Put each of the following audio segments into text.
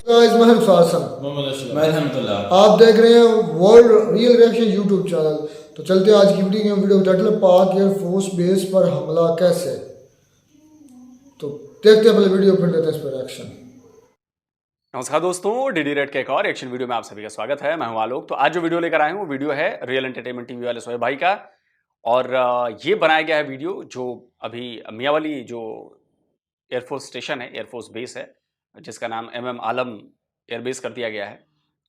आप देख रहे हैं world real reaction YouTube channel. तो चलते हैं आज की वीडियो टाइटल पाक एयरफोर्स बेस पर हमला कैसे। तो देखते हैं पहले वीडियो, फिर देते हैं इस पर रिएक्शन। नमस्कार दोस्तों, डीडी रेड के एक और एक्शन वीडियो में आप सभी का स्वागत है। मैं हूं आलोक। तो आज जो वीडियो लेकर आए हूं वो वीडियो है रियल एंटरटेनमेंट टीवी वाले सोहेब भाई का, और ये बनाया गया है वीडियो जो अभी मियांवाली जो एयरफोर्स स्टेशन है, एयरफोर्स बेस है, जिसका नाम MM आलम एयरबेस कर दिया गया है,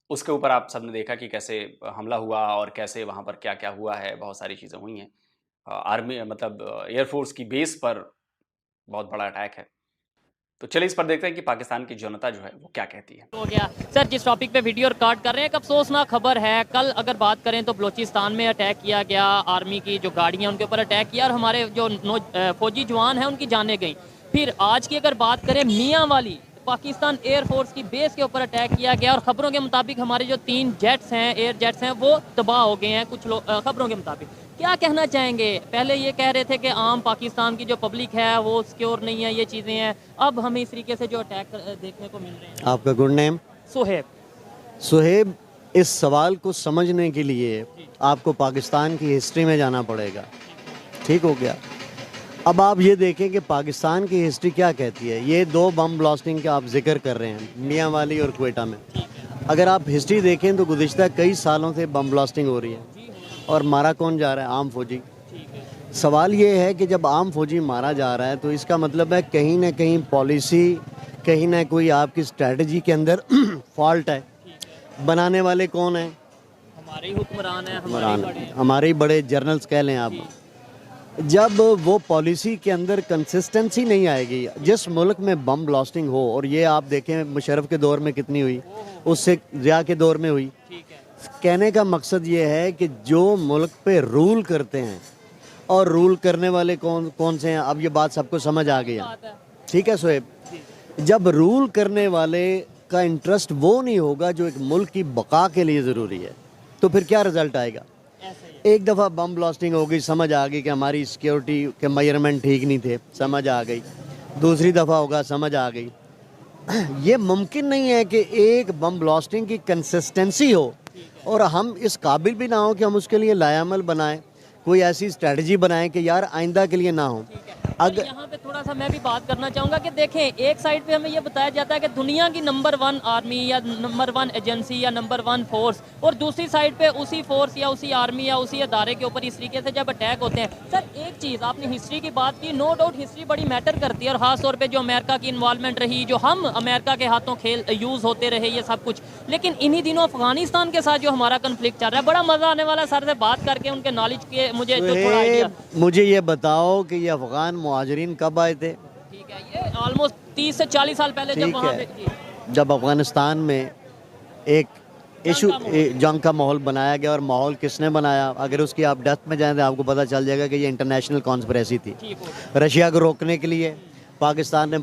उसके ऊपर आप सबने देखा कि कैसे हमला हुआ और कैसे वहाँ पर क्या क्या हुआ है। बहुत सारी चीज़ें हुई हैं। आर्मी मतलब एयरफोर्स की बेस पर बहुत बड़ा अटैक है। तो चलिए इस पर देखते हैं कि पाकिस्तान की जनता जो है वो क्या कहती है। हो गया सर, जिस टॉपिक पे वीडियो रिकॉर्ड कर रहे हैं, एक अफसोसनाक खबर है। कल अगर बात करें तो बलूचिस्तान में अटैक किया गया, आर्मी की जो गाड़ियां उनके ऊपर अटैक किया और हमारे जो फौजी जवान हैं उनकी जानें गई। फिर आज की अगर बात करें मियांवाली पाकिस्तान एयरफोर्स की बेस के ऊपर अटैक किया गया और खबरों के मुताबिक हमारे जो 3 जेट्स हैं, एयर जेट्स हैं, वो तबाह हो गए हैं कुछ लोग खबरों के मुताबिक। क्या कहना चाहेंगे? पहले ये कह रहे थे कि आम पाकिस्तान की जो पब्लिक है वो सिक्योर नहीं है, ये चीज़ें हैं। अब हमें इस तरीके से जो अटैक देखने को मिल रहे हैं। आपका गुड नेम? सुहेब, इस सवाल को समझने के लिए आपको पाकिस्तान की हिस्ट्री में जाना पड़ेगा। ठीक हो गया। अब आप ये देखें कि पाकिस्तान की हिस्ट्री क्या कहती है। ये 2 बम ब्लास्टिंग का आप जिक्र कर रहे हैं, मियांवाली और क्वेटा में। अगर आप हिस्ट्री देखें तो गुज़िश्ता कई सालों से बम ब्लास्टिंग हो रही है और मारा कौन जा रहा है? आम फौजी। सवाल ये है कि जब आम फौजी मारा जा रहा है तो इसका मतलब है कहीं ना कहीं पॉलिसी, कहीं ना कोई आपकी स्ट्रेटजी के अंदर फॉल्ट है। बनाने वाले कौन हैं? हमारे ही हुक्मरान हैं, हमारे ही बड़े जर्नल्स कह लें आप। जब वो पॉलिसी के अंदर कंसिस्टेंसी नहीं आएगी, जिस मुल्क में बम ब्लास्टिंग हो, और ये आप देखें मुशर्रफ के दौर में कितनी हुई, उससे ज़िया के दौर में हुई। कहने का मकसद ये है कि जो मुल्क पे रूल करते हैं, और रूल करने वाले कौन से हैं, अब ये बात सबको समझ आ गई है। ठीक है सोहेब, जब रूल करने वाले का इंटरेस्ट वो नहीं होगा जो एक मुल्क की बका के लिए ज़रूरी है, तो फिर क्या रिज़ल्ट आएगा? एक दफ़ा बम ब्लास्टिंग हो गई, समझ आ गई कि हमारी सिक्योरिटी के मेजरमेंट ठीक नहीं थे, समझ आ गई। दूसरी दफ़ा होगा, समझ आ गई। ये मुमकिन नहीं है कि एक बम ब्लास्टिंग की कंसिस्टेंसी हो और हम इस काबिल भी ना हो कि हम उसके लिए लायामल बनाएं, कोई ऐसी स्ट्रेटजी बनाएं कि यार आइंदा के लिए ना हो। अगर यहाँ पे थोड़ा सा मैं भी बात करना चाहूँगा कि देखें, एक साइड पे हमें ये बताया जाता है कि दुनिया की नंबर 1 आर्मी या नंबर 1 एजेंसी या नंबर 1 फोर्स, और दूसरी साइड पे उसी फोर्स या उसी आर्मी या उसी अदारे के ऊपर इस तरीके से जब अटैक होते हैं। सर, एक चीज़ आपने हिस्ट्री की बात की, नो डाउट हिस्ट्री बड़ी मैटर करती है, और ख़ास तौर पर जो अमेरिका की इन्वॉल्वमेंट रही, जो हम अमेरिका के हाथों खेल यूज़ होते रहे, ये सब कुछ। लेकिन इन्हीं दिनों अफगानिस्तान के साथ जो हमारा कन्फ्लिक्ट चल रहा है, बड़ा मज़ा आने वाला है सर से बात करके, उनके नॉलेज के मुझे जो थोड़ा आइडिया। मुझे ये बताओ कि ये अफगान मुहाजिरीन कब आए थे? ठीक है, ये ऑलमोस्ट 30 से 40 साल पहले जब वहाँ पे जब अफगानिस्तान में एक इशू जंग का माहौल बनाया गया। और माहौल किसने बनाया? अगर उसकी आप डेप्थ में जाएं तो आपको पता चल जाएगा कि ये इंटरनेशनल कॉन्स्पिरेसी थी। रशिया को रोकने के लिए पाकिस्तान ने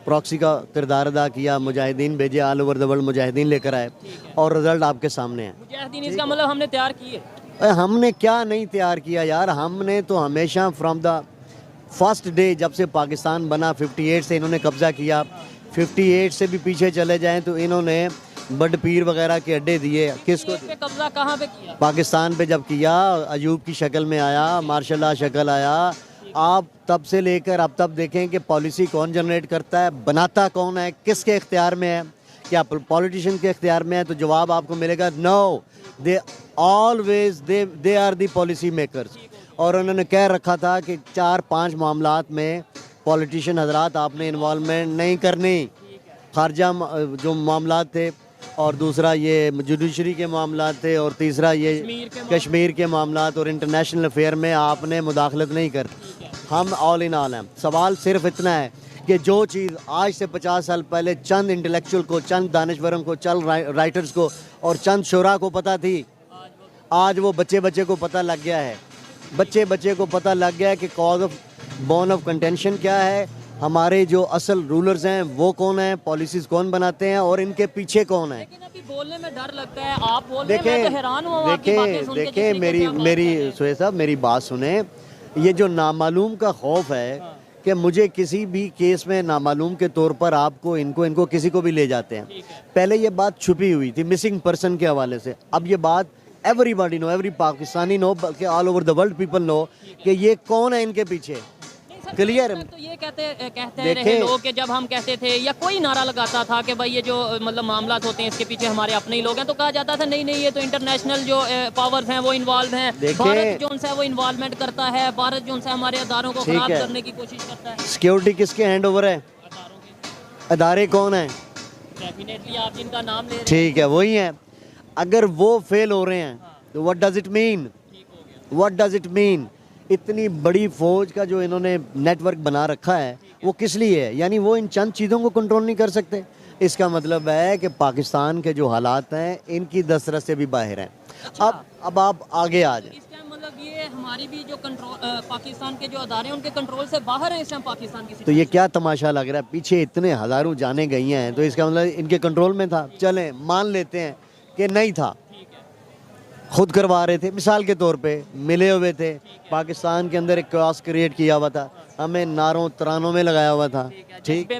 प्रॉक्सी का किरदार अदा किया, मुजाहिदीन भेजे, all over the world Mujahideen लेकर आए, और रिजल्ट आपके सामने है। मुजाहिदीन इसका मतलब हमने तैयार किए। हमने क्या नहीं तैयार किया यार, हमने तो हमेशा फ्रॉम द फर्स्ट डे, जब से पाकिस्तान बना 58 से इन्होंने कब्ज़ा किया। 58 से भी पीछे चले जाएं तो इन्होंने बड पीर वगैरह के अड्डे दिए। किसको कब्जा कहाँ पे किया? पाकिस्तान पे जब किया, अयूब की शक्ल में आया, मार्शल लॉ शक्ल आया। आप तब से लेकर अब तक देखें कि पॉलिसी कौन जनरेट करता है, बनाता कौन है, किसके इख्तियार में है? क्या पॉलिटिशियन के इख्तियार में है? तो जवाब आपको मिलेगा no, they always they are the policy makers. और उन्होंने कह रखा था कि 4-5 मामलात में पॉलिटिशियन हजरात आपने इन्वॉल्वमेंट नहीं करनी। खारजा जो मामलात थे, और दूसरा ये जुडिशरी के मामलात थे, और तीसरा ये कश्मीर के मामलात, और इंटरनेशनल अफेयर में आपने मुदाखलत नहीं कर। हम ऑल इन ऑल हैं। सवाल सिर्फ इतना है कि जो चीज़ आज से 50 साल पहले चंद इंटेलेक्चुअल को, चंद दानिश्वरों को, चंद राइटर्स को और चंद शोरा को पता थी, आज वो बच्चे को पता लग गया है। बच्चे को पता लग गया है कि cause of bone of contention क्या है, हमारे जो असल रूलर्स हैं वो कौन है, पॉलिसीज कौन बनाते हैं, और इनके पीछे कौन है। लेकिन अभी बोलने में डर लगता है, आप बोल रहे हैं, मैं तो हैरान हूं आपकी बातें सुन के। देखिए मेरी सोहेब साहब, मेरी बात सुने। ये जो नामालूम का खौफ है कि मुझे किसी भी केस में नामालूम के तौर पर आपको इनको किसी को भी ले जाते हैं। पहले ये बात छुपी हुई थी मिसिंग पर्सन के हवाले से, अब ये बात everybody know, every Pakistani know, बल्कि all over the world people know कि ये कौन है इनके पीछे। क्लियर है? तो ये कहते रहे लोग कि जब हम कहते थे या कोई नारा लगाता था कि भाई ये जो मतलब मामला होते हैं इसके पीछे हमारे अपने ही लोग हैं, तो कहा जाता था नहीं ये तो इंटरनेशनल जो पावर्स हैं वो इन्वॉल्व हैं, भारत जो है वो इन्वॉल्वमेंट करता है, भारत जो है हमारे अदारों को खराब करने की कोशिश करता है। सिक्योरिटी किसके हैंड ओवर है? अदारे कौन है? डेफिनेटली आप जिनका नाम ले रहे हैं, ठीक है, वही है। अगर वो फेल हो रहे हैं तो what does it mean? What does it mean? इतनी बड़ी फौज का जो इन्होंने नेटवर्क बना रखा है वो किस लिए है? यानी वो इन चंद चीज़ों को कंट्रोल नहीं कर सकते। इसका मतलब है कि पाकिस्तान के जो हालात हैं इनकी दस्तरस से भी बाहर हैं। अब आप आगे आ जाए। इस टाइम मतलब ये हमारी भी जो कंट्रोल पाकिस्तान के जो अदारे हैं उनके कंट्रोल से बाहर हैं इस टाइम पाकिस्तान की। तो ये क्या तमाशा लग रहा है? पीछे इतने हज़ारों जाने गई हैं, तो इसका मतलब इनके कंट्रोल में था। चलें मान लेते हैं कि नहीं था, खुद करवा रहे थे, मिसाल के तौर पे मिले हुए थे, पाकिस्तान के अंदर एक क्यास क्रिएट किया हुआ था, हमें नारों तरानों में लगाया हुआ था, ठीक,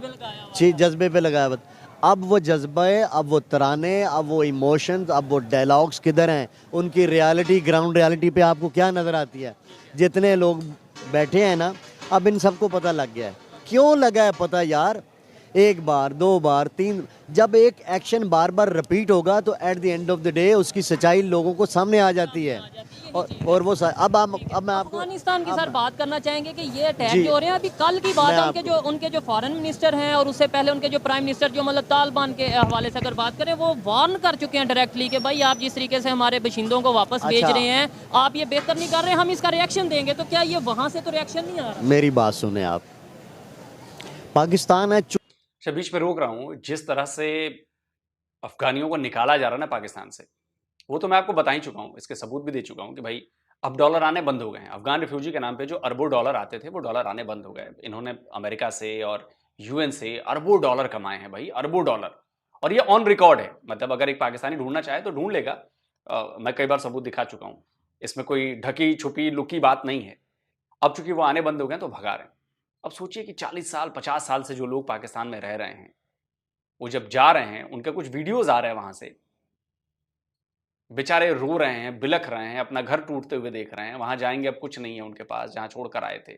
जज्बे पे लगाया हुआ था। अब वो जज्बे, अब वो तराने, अब वो इमोशंस, अब वो डायलॉग्स किधर हैं? उनकी रियलिटी, ग्राउंड रियलिटी पे आपको क्या नज़र आती है? जितने लोग बैठे हैं ना, अब इन सबको पता लग गया है। क्यों लगा है पता यार? एक बार, दो बार, तीन, जब एक एक्शन बार बार रिपीट होगा तो at the end of the day उसकी सच्चाई लोगों को सामने आ जाती है। और वो अब मैं आपको अफगानिस्तान की सर बात करना चाहेंगे कि ये अटैक जो हो रहे हैं, अभी कल की बात है, उनके जो फॉरेन मिनिस्टर हैं और उससे पहले उनके जो प्राइम मिनिस्टर जो मतलब तालिबान के हवाले से अगर बात करें, वो वार्न कर चुके हैं डायरेक्टली कि भाई आप जिस तरीके से हमारे बशिंदों को वापस भेज रहे हैं, आप ये बेहतर नहीं कर रहे, हम इसका रिएक्शन देंगे। तो क्या ये वहां से तो रिएक्शन नहीं आ रहा? मेरी बात सुने आप, पाकिस्तान है, बीच में रोक रहा हूं, जिस तरह से अफगानियों को निकाला जा रहा है ना पाकिस्तान से, वो तो मैं आपको बता ही चुका हूं, इसके सबूत भी दे चुका हूं कि भाई अब डॉलर आने बंद हो गए हैं। अफगान रिफ्यूजी के नाम पे जो अरबों डॉलर आते थे वो डॉलर आने बंद हो गए। इन्होंने अमेरिका से और यूएन से अरबों डॉलर कमाए हैं भाई, अरबों डॉलर, और ये ऑन रिकॉर्ड है। मतलब अगर एक पाकिस्तानी ढूंढना चाहे तो ढूंढ लेगा। मैं कई बार सबूत दिखा चुका हूं, इसमें कोई ढकी छुपी लुकी बात नहीं है। अब चूंकि वो आने बंद हो गए तो भगा रहे हैं। अब सोचिए कि 40 साल 50 साल से जो लोग पाकिस्तान में रह रहे हैं, वो जब जा रहे हैं, उनके कुछ वीडियोस आ रहे हैं वहां से, बेचारे रो रहे हैं, बिलख रहे हैं, अपना घर टूटते हुए देख रहे हैं। वहां जाएंगे, अब कुछ नहीं है उनके पास जहां छोड़कर आए थे।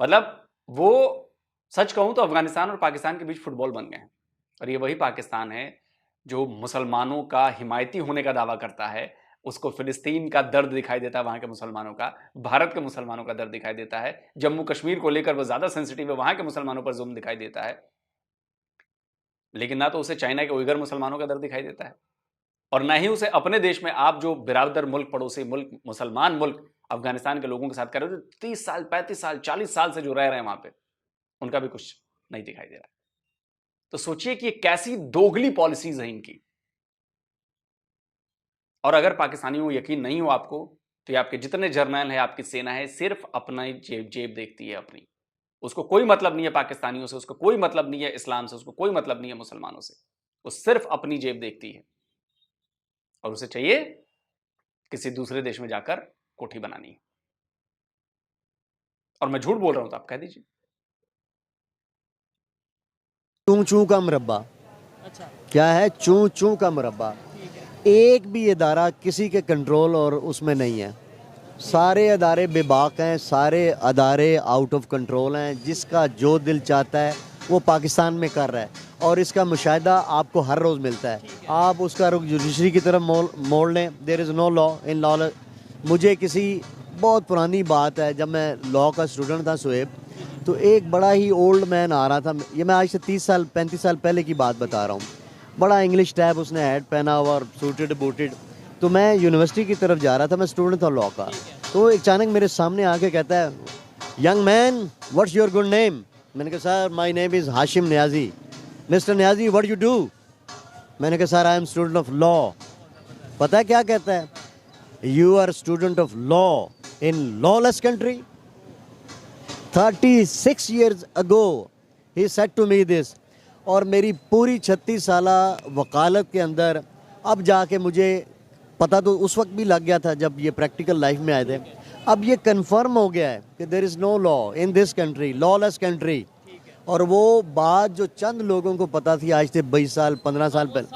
मतलब वो सच कहूं तो अफगानिस्तान और पाकिस्तान के बीच फुटबॉल बन गए हैं। और ये वही पाकिस्तान है जो मुसलमानों का हिमायती होने का दावा करता है। उसको फिलिस्तीन का दर्द दिखाई देता है, वहां के मुसलमानों का, भारत के मुसलमानों का दर्द दिखाई देता है। जम्मू कश्मीर को लेकर वो ज्यादा सेंसिटिव है, वहां के मुसलमानों पर जुल्म दिखाई देता है। लेकिन ना तो उसे चाइना के उइगर मुसलमानों का दर्द दिखाई देता है, और ना ही उसे अपने देश में आप जो बिरादर मुल्क, पड़ोसी मुल्क, मुसलमान मुल्क अफगानिस्तान के लोगों के साथ कर रहे हो, 30 साल 35 साल 40 साल से जो रह रहे हैं वहां पे, उनका भी कुछ नहीं दिखाई दे रहा है। तो सोचिए कि ये कैसी दोगली पॉलिसीज है इनकी। और अगर पाकिस्तानियों को यकीन नहीं हो आपको, तो ये आपके जितने जर्नल है, आपकी सेना है, सिर्फ अपना जेब देखती है अपनी। उसको कोई मतलब नहीं है पाकिस्तानियों से, उसको कोई मतलब नहीं है इस्लाम से, उसको कोई मतलब नहीं है मुसलमानों से। वो सिर्फ अपनी जेब देखती है, और उसे चाहिए किसी दूसरे देश में जाकर कोठी बनानी है। और मैं झूठ बोल रहा हूं तो आप कह दीजिए। चूं चूं का मुरब्बा। अच्छा, क्या है? चूं चूं का मुरब्बा। एक भी इदारा किसी के कंट्रोल और उसमें नहीं है। सारे अदारे बेबाक हैं, सारे अदारे आउट ऑफ कंट्रोल हैं। जिसका जो दिल चाहता है वो पाकिस्तान में कर रहा है, और इसका मुशाहिदा आपको हर रोज़ मिलता है। आप उसका रुख जुडिशरी की तरफ मोड़ लें। There is no law in law. मुझे किसी बहुत पुरानी बात है, जब मैं लॉ का स्टूडेंट था सुहेब, तो एक बड़ा ही ओल्ड मैन आ रहा था। ये मैं आज से 30 साल 35 साल पहले की बात बता रहा हूँ। बड़ा इंग्लिश टाइप, उसने हैट पहना हुआ और सूटेड बूटेड। तो मैं यूनिवर्सिटी की तरफ जा रहा था, मैं स्टूडेंट था लॉ का। तो अचानक मेरे सामने आके कहता है, young man, what's your good name? मैंने कहा sir my name is Hashim Niazi. Mister Niazi what you do? मैंने कहा sir I am student of law. पता है क्या कहता है? You are student of law in lawless country. 36 years ago he said to me this। और मेरी पूरी 36 साला वकालत के अंदर अब जाके मुझे पता तो उस वक्त भी लग गया था जब ये प्रैक्टिकल लाइफ में आए थे, अब ये कंफर्म हो गया है कि there is no law in this country, lawless country. और वो बात जो चंद लोगों को पता थी आज से 20 साल 15 साल पहले,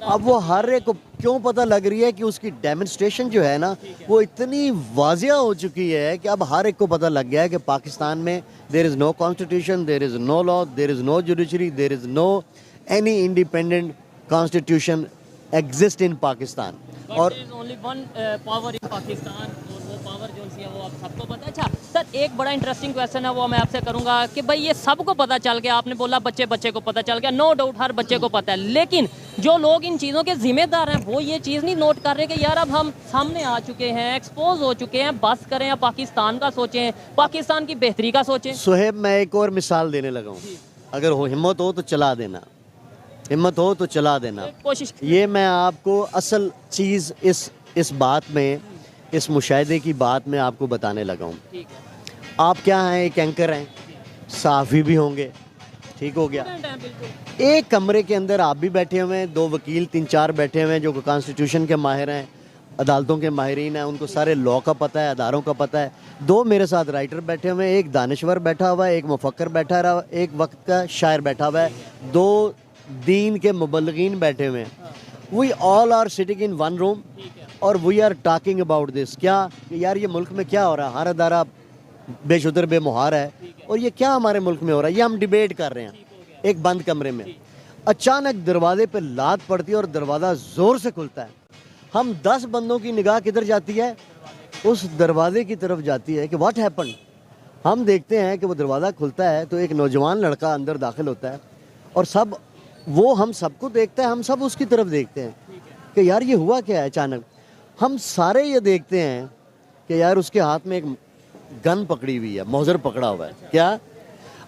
अब वो हर एक को क्यों पता लग रही है कि उसकी डेमोन्स्ट्रेशन जो है ना वो इतनी वाजिया हो चुकी है कि अब हर एक को पता लग गया है कि पाकिस्तान में there is no constitution, there is no law, there is no judiciary, there is no any independent constitution exist in Pakistan. और only one power in Pakistan, और वो पावर जो सी है वो आप सबको पता है। अच्छा सर, एक बड़ा इंटरेस्टिंग क्वेश्चन है वो मैं आपसे करूंगा कि भाई ये सबको पता चल गया, आपने बोला बच्चे बच्चे को पता चल गया, नो डाउट हर बच्चे को पता है, लेकिन जो लोग इन चीज़ों के जिम्मेदार हैं वो ये चीज़ नहीं नोट कर रहे कि यार अब हम सामने आ चुके हैं, एक्सपोज हो चुके हैं, बस करें या पाकिस्तान का सोचें, पाकिस्तान की बेहतरी का सोचें। सुहेब मैं एक और मिसाल देने लगा हूँ, अगर हो हिम्मत हो तो चला देना, हिम्मत हो तो चला देना। कोशिश ये मैं आपको असल चीज़ इस बात में, इस मुशाहिदे की बात में आपको बताने लगा हूँ। ठीक है, आप क्या हैं, एक एंकर हैं, सहाफ़ी भी होंगे, ठीक हो गया। बिल्कुल एक कमरे के अंदर आप भी बैठे हुए हैं, 2 वकील 3-4 बैठे हुए हैं जो कॉन्स्टिट्यूशन के माहिर हैं, अदालतों के माहिरीन हैं, उनको सारे लॉ का पता है, अदारों का पता है। 2 मेरे साथ राइटर बैठे हुए हैं, एक दानिश्वर बैठा हुआ है, एक मुफक्कर बैठा रहा, एक वक्त का शायर बैठा हुआ है, 2 दीन के मुबल्लिगीन बैठे हुए हैं। We all are sitting in one room और we are talking about this. क्या कि यार ये मुल्क में क्या हो रहा है, हर अदारा बेशुदर बेमुहार है और ये क्या हमारे मुल्क में हो रहा है, ये हम डिबेट कर रहे हैं एक बंद कमरे में। अचानक दरवाजे पे लात पड़ती है और दरवाज़ा ज़ोर से खुलता है। हम 10 बंदों की निगाह किधर जाती है? उस दरवाजे की तरफ जाती है कि व्हाट हैपन। हम देखते हैं कि वो दरवाज़ा खुलता है तो एक नौजवान लड़का अंदर दाखिल होता है और सब वो हम सबको देखता है, हम सब उसकी तरफ देखते हैं कि यार ये हुआ क्या है। अचानक हम सारे ये देखते हैं कि यार उसके हाथ में एक गन पकड़ी हुई है, मौजर पकड़ा हुआ है। क्या?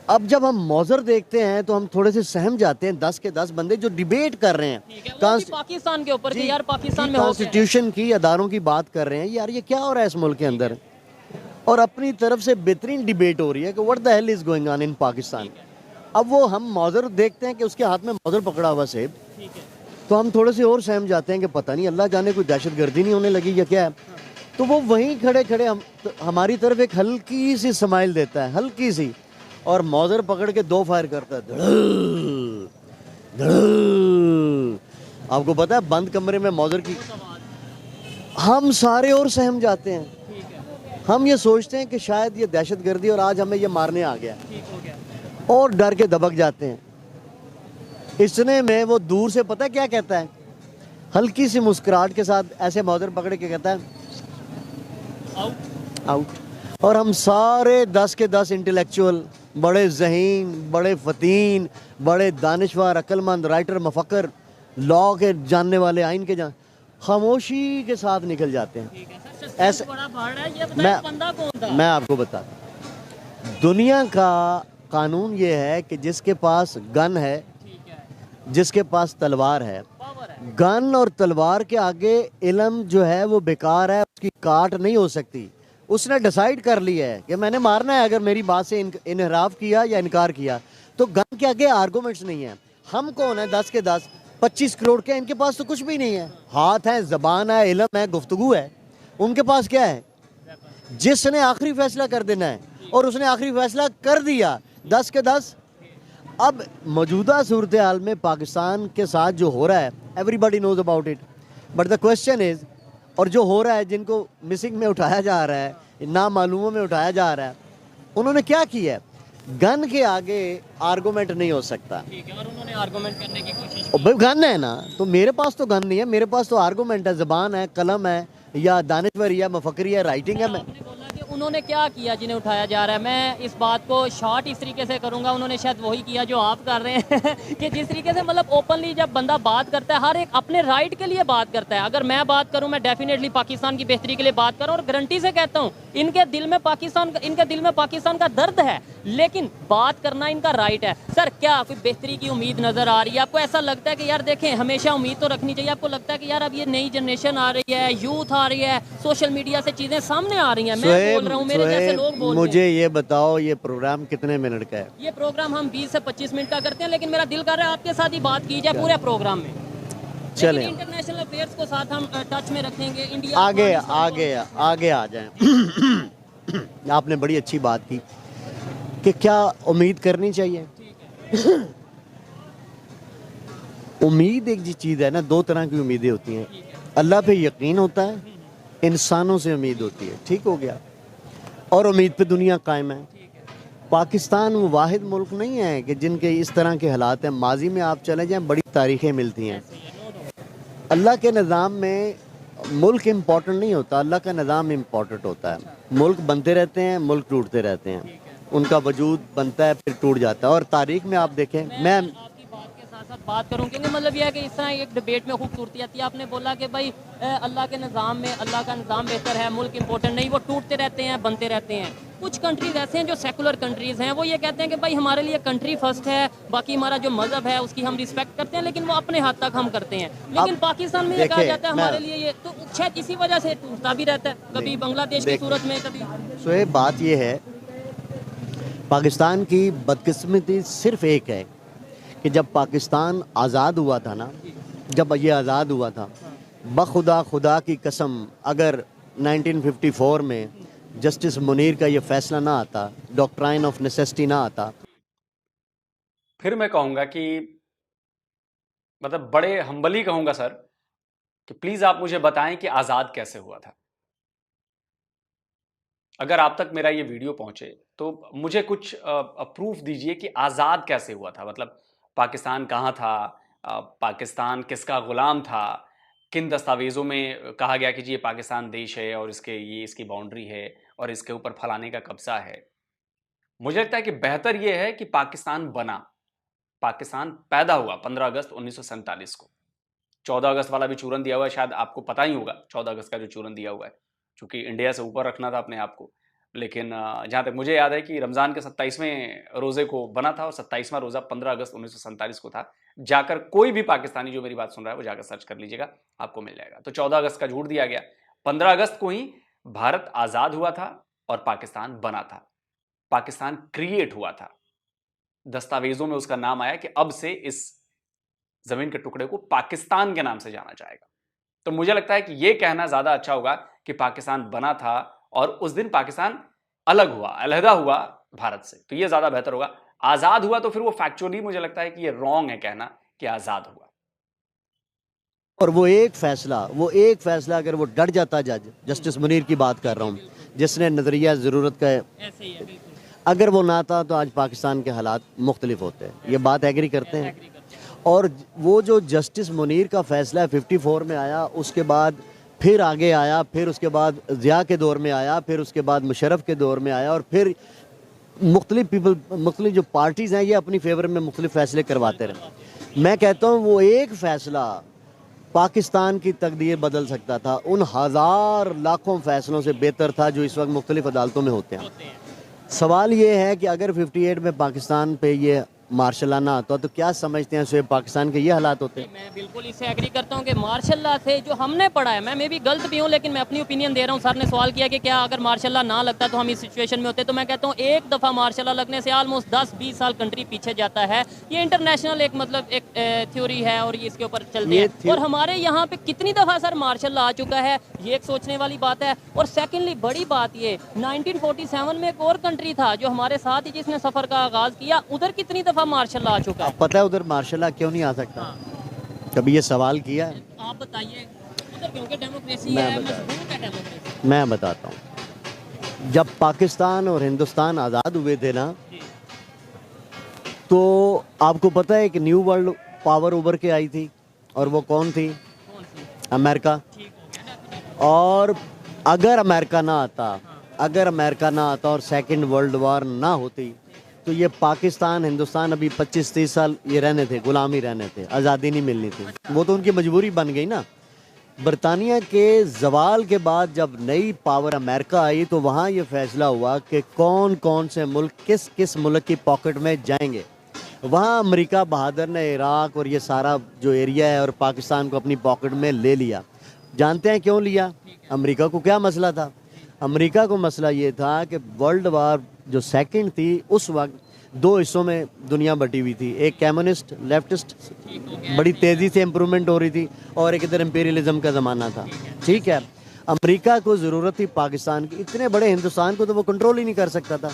अब जब हम मौजर देखते हैं तो हम थोड़े से सहम जाते हैं। 10 के 10 बंदे जो डिबेट कर रहे हैं पाकिस्तान के ऊपर कि यार पाकिस्तान में कॉन्स्टिट्यूशन की, अदारों की बात कर रहे हैं, यार ये क्या हो रहा है इस मुल्क के अंदर, और अपनी तरफ से बेहतरीन डिबेट हो रही है कि what the hell is going on in Pakistan. अब वो हम मौजर देखते हैं कि उसके हाथ में मौजर पकड़ा हुआ सेब, तो हम थोड़े से और सहम जाते हैं कि पता नहीं अल्लाह जाने कोई दहशतगर्दी नहीं होने लगी या क्या है। तो वो वहीं खड़े खड़े हमारी तरफ एक हल्की सी स्माइल देता है, हल्की सी, और मौजर पकड़ के 2 फायर करता है, धड़ल धड़ल। आपको पता है बंद कमरे में मौजर की, हम सारे और सहम जाते हैं। हम ये सोचते हैं कि शायद ये दहशतगर्दी और आज हमें ये मारने आ गया, और डर के दबक जाते हैं। इसने में वो दूर से पता है क्या कहता है, हल्की सी मुस्कुराहट के साथ ऐसे मौजर पकड़ के कहता है आउट। और हम सारे 10 के 10 इंटेलेक्चुअल, बड़े ज़हीन, बड़े फ़तीन, बड़े दानिशवर, अक्लमंद, राइटर, मुफक्कर, लॉ के जानने वाले, आइन के खामोशी के साथ निकल जाते हैं। ऐसे मैं आपको बता, दुनिया का कानून ये है कि जिसके पास गन है, जिसके पास तलवार है, गन और तलवार के आगे इल्म जो है वो बेकार है, उसकी काट नहीं हो सकती। उसने डिसाइड कर लिया है कि मैंने मारना है, अगर मेरी बात से इनहराफ किया या इनकार किया तो गन के आगे आर्गूमेंट्स नहीं है। हम कौन है 10 के 10, 25 करोड़ के, इनके पास तो कुछ भी नहीं है। हाथ है, ज़बान है, इल्म है, गुफ्तगू है, उनके पास क्या है? जिसने आखिरी फैसला कर देना है और उसने आखिरी फैसला कर दिया, 10 के 10। अब मौजूदा सूरत हाल में पाकिस्तान के साथ जो हो रहा है, everybody knows about it, but the question is, और जो हो रहा है, जिनको मिसिंग में उठाया जा रहा है, नामालूमों में उठाया जा रहा है, उन्होंने क्या किया है? गन के आगे आर्गूमेंट नहीं हो सकता। ठीक है, और उन्होंने आर्गूमेंट करने की कोशिश की। भाई गन है ना, तो मेरे पास तो गन नहीं है, मेरे पास तो आर्गूमेंट है, ज़बान है, कलम है, या दानिश्वर या मुफक्करी या राइटिंग है। मैं उन्होंने क्या किया जिन्हें उठाया जा रहा है? मैं इस बात को शॉर्ट इस तरीके से करूंगा, उन्होंने शायद वही किया जो आप कर रहे हैं कि जिस तरीके से मतलब ओपनली जब बंदा बात करता है, हर एक अपने राइट के लिए बात करता है। अगर मैं बात करूं, मैं डेफिनेटली पाकिस्तान की बेहतरी के लिए बात करूं और गारंटी से कहता हूं इनके दिल में पाकिस्तान का दर्द है, लेकिन बात करना इनका राइट है। सर, क्या कोई बेहतरी की उम्मीद नजर आ रही है आपको? ऐसा लगता है कि यार देखें, हमेशा उम्मीद तो रखनी चाहिए। आपको लगता है कि यार अब ये नई जनरेशन आ रही है, यूथ आ रही है, सोशल मीडिया से चीजें सामने आ रही हैं, मैं बोल रहा हूँ, मेरे जैसे लोग बोल रहे हैं। मुझे ये बताओ, ये प्रोग्राम कितने मिनट का है? ये प्रोग्राम हम 20 से 25 मिनट का करते हैं, लेकिन मेरा दिल कर रहा है आपके साथ ही बात की जाए पूरे प्रोग्राम में। चलें, इंटरनेशनल अफेयर्स को साथ हम टच में रखेंगे। इंडिया आगे आ जाएं। आपने बड़ी अच्छी बात की कि क्या उम्मीद करनी चाहिए। उम्मीद एक चीज़ है ना, दो तरह की उम्मीदें होती हैं। अल्लाह पे यकीन होता है, इंसानों से उम्मीद होती है, ठीक हो गया, और उम्मीद पे दुनिया कायम है। पाकिस्तान वो वाहिद मुल्क नहीं है कि जिनके इस तरह के हालात हैं। माजी में आप चले जाएं, बड़ी तारीखें मिलती हैं। अल्लाह के निज़ाम में मुल्क इम्पोर्टेंट नहीं होता, अल्लाह का निज़ाम इम्पोर्टेंट होता है। मुल्क बनते रहते हैं, मुल्क टूटते रहते हैं, उनका वजूद बनता है फिर टूट जाता है। और तारीख में आप देखें, मैं आपकी बात के साथ साथ बात करूँ, क्योंकि मतलब यह है कि इस तरह एक डिबेट में खूबसूरती आती है। आपने बोला कि भाई अल्लाह के निज़ाम में अल्लाह का निज़ाम बेहतर है, मुल्क इंपॉर्टेंट नहीं, वो टूटते रहते हैं, बनते रहते हैं। कुछ कंट्रीज ऐसे हैं जो सेकुलर कंट्रीज हैं, वो ये कहते हैं कि भाई हमारे लिए कंट्री फर्स्ट है, बाकी हमारा जो मजहब है उसकी हम रिस्पेक्ट करते हैं, लेकिन वो अपने हद तक हम करते हैं। लेकिन पाकिस्तान में ये कहा जाता है हमारे लिए ये, तो शायद इसी वजह से टूटता भी रहता है, कभी बांग्लादेश की सूरत में, कभी। तो ये बात ये है, पाकिस्तान की बदकिस्मती सिर्फ एक है कि जब पाकिस्तान आज़ाद हुआ था ना, जब ये आज़ाद हुआ था, खुदा की कसम, अगर 1954 में जस्टिस मुनीर का ये फैसला ना आता, डॉक्ट्राइन ऑफ नेसेसिटी ना आता, फिर मैं कहूंगा कि मतलब बड़े हम्बली कहूंगा सर कि प्लीज आप मुझे बताएं कि आजाद कैसे हुआ था। अगर आप तक मेरा ये वीडियो पहुंचे तो मुझे कुछ प्रूफ दीजिए कि आजाद कैसे हुआ था। मतलब पाकिस्तान कहां था, पाकिस्तान किसका गुलाम था, किन दस्तावेजों में कहा गया कि जी ये पाकिस्तान देश है और इसकी बाउंड्री है और इसके ऊपर फलाने का कब्जा है। मुझे लगता है कि बेहतर यह है कि पाकिस्तान बना, पाकिस्तान पैदा हुआ 15 अगस्त 1947 को। 14 अगस्त वाला भी चूरन दिया हुआ है, शायद आपको पता ही होगा 14 अगस्त का जो चूरन दिया हुआ है, क्योंकि इंडिया से ऊपर रखना था अपने आप को। लेकिन जहाँ तक मुझे याद है कि रमज़ान के 27वें रोज़े को बना था और 27वां रोज़ा 15 अगस्त 1947 को था। जाकर कोई भी पाकिस्तानी जो मेरी बात सुन रहा है वो जाकर सर्च कर लीजिएगा, आपको मिल जाएगा। तो 14 अगस्त का झूठ दिया गया, 15 अगस्त को ही भारत आज़ाद हुआ था और पाकिस्तान बना था, पाकिस्तान क्रिएट हुआ था। दस्तावेजों में उसका नाम आया कि अब से इस जमीन के टुकड़े को पाकिस्तान के नाम से जाना जाएगा। तो मुझे लगता है कि यह कहना ज्यादा अच्छा होगा कि पाकिस्तान बना था और उस दिन पाकिस्तान अलग हुआ, अलहदा हुआ भारत से, तो यह ज्यादा बेहतर होगा। आजाद हुआ तो फिर वो फैक्चुअली मुझे लगता है कि यह रॉन्ग है कहना कि आजाद हुआ। और वो एक फैसला अगर वो डर जाता, जस्टिस मुनीर की बात कर रहा हूँ, जिसने नजरिया ज़रूरत का ऐसे ही है, बिल्कुल। अगर वो ना था तो आज पाकिस्तान के हालात मुख्तलिफ होते हैं। ये बात एग्री करते हैं। और वो जो जस्टिस मुनीर का फैसला 54 में आया, उसके बाद फिर आगे आया, फिर उसके बाद ज़िया के दौर में आया, फिर उसके बाद मुशर्रफ के दौर में आया, और फिर मुख्तलिफ जो पार्टीज़ हैं ये अपनी फेवर में मुख्तलिफ फैसले करवाते रहे। मैं कहता हूँ वो एक फ़ैसला पाकिस्तान की तकदीर बदल सकता था, उन हज़ार लाखों फैसलों से बेहतर था जो इस वक्त मुख्तलिफ अदालतों में होते हैं। सवाल ये है कि अगर 58 में पाकिस्तान पे ये मार्शल लॉ ना आता तो क्या समझते हैं शुएब, पाकिस्तान के ये हालात होते हैं? मैं बिल्कुल इससे एग्री करता हूँ कि मार्शल लॉ से जो हमने पढ़ा है, मैं भी गलत भी हूँ लेकिन मैं अपनी ओपिनियन दे रहा हूँ। सर ने सवाल किया कि क्या अगर मार्शल लॉ ना लगता तो हम इस सिचुएशन में होते, तो मैं कहता हूँ एक दफ़ा मार्शल लॉ लगने से ऑलमोस्ट 10-20 साल कंट्री पीछे जाता है। ये इंटरनेशनल एक मतलब एक थ्योरी है और ये इसके ऊपर चलते हैं। और हमारे यहाँ पे कितनी दफ़ा सर मार्शल लॉ आ चुका है, ये एक सोचने वाली बात है। और सेकेंडली बड़ी बात ये 1947 में एक और कंट्री था जो हमारे साथ ही जिसने सफ़र का आगाज़ किया, उधर कितनी दफ़ा मार्शल लॉ आ चुका है। आप पता है उधर मार्शल लॉ क्यों नहीं आ सकता? कभी ये सवाल किया है? आप बताइए उधर, क्योंकि डेमोक्रेसी है, मजबूत है डेमोक्रेसी। मैं बताता हूँ, जब पाकिस्तान और हिंदुस्तान आज़ाद हुए थे ना, तो आपको पता है कि न्यू वर्ल्ड पावर उभर के आई थी, और वो कौन थी? अमेरिका। और अगर अमेरिका ना आता अगर अमेरिका ना आता और सेकंड वर्ल्ड वॉर ना होती तो ये पाकिस्तान हिंदुस्तान अभी 25-30 साल ये रहने थे, गुलामी रहने थे, आज़ादी नहीं मिलनी थी। वो तो उनकी मजबूरी बन गई ना। बरतानिया के जवाल के बाद जब नई पावर अमेरिका आई तो वहाँ ये फैसला हुआ कि कौन कौन से मुल्क किस किस मुल्क की पॉकेट में जाएंगे। वहाँ अमेरिका बहादुर ने इराक और ये सारा जो एरिया है और पाकिस्तान को अपनी पॉकेट में ले लिया। जानते हैं क्यों लिया? अमेरिका को क्या मसला था? अमेरिका को मसला ये था कि वर्ल्ड वार जो सेकंड थी उस वक्त दो हिस्सों में दुनिया बटी हुई थी। एक कम्युनिस्ट लेफ्टिस्ट बड़ी तेज़ी से इम्प्रूवमेंट हो रही थी और एक इधर इम्पीरियलिज्म का ज़माना था। ठीक है, अमेरिका को ज़रूरत थी पाकिस्तान की। इतने बड़े हिंदुस्तान को तो वो कंट्रोल ही नहीं कर सकता था,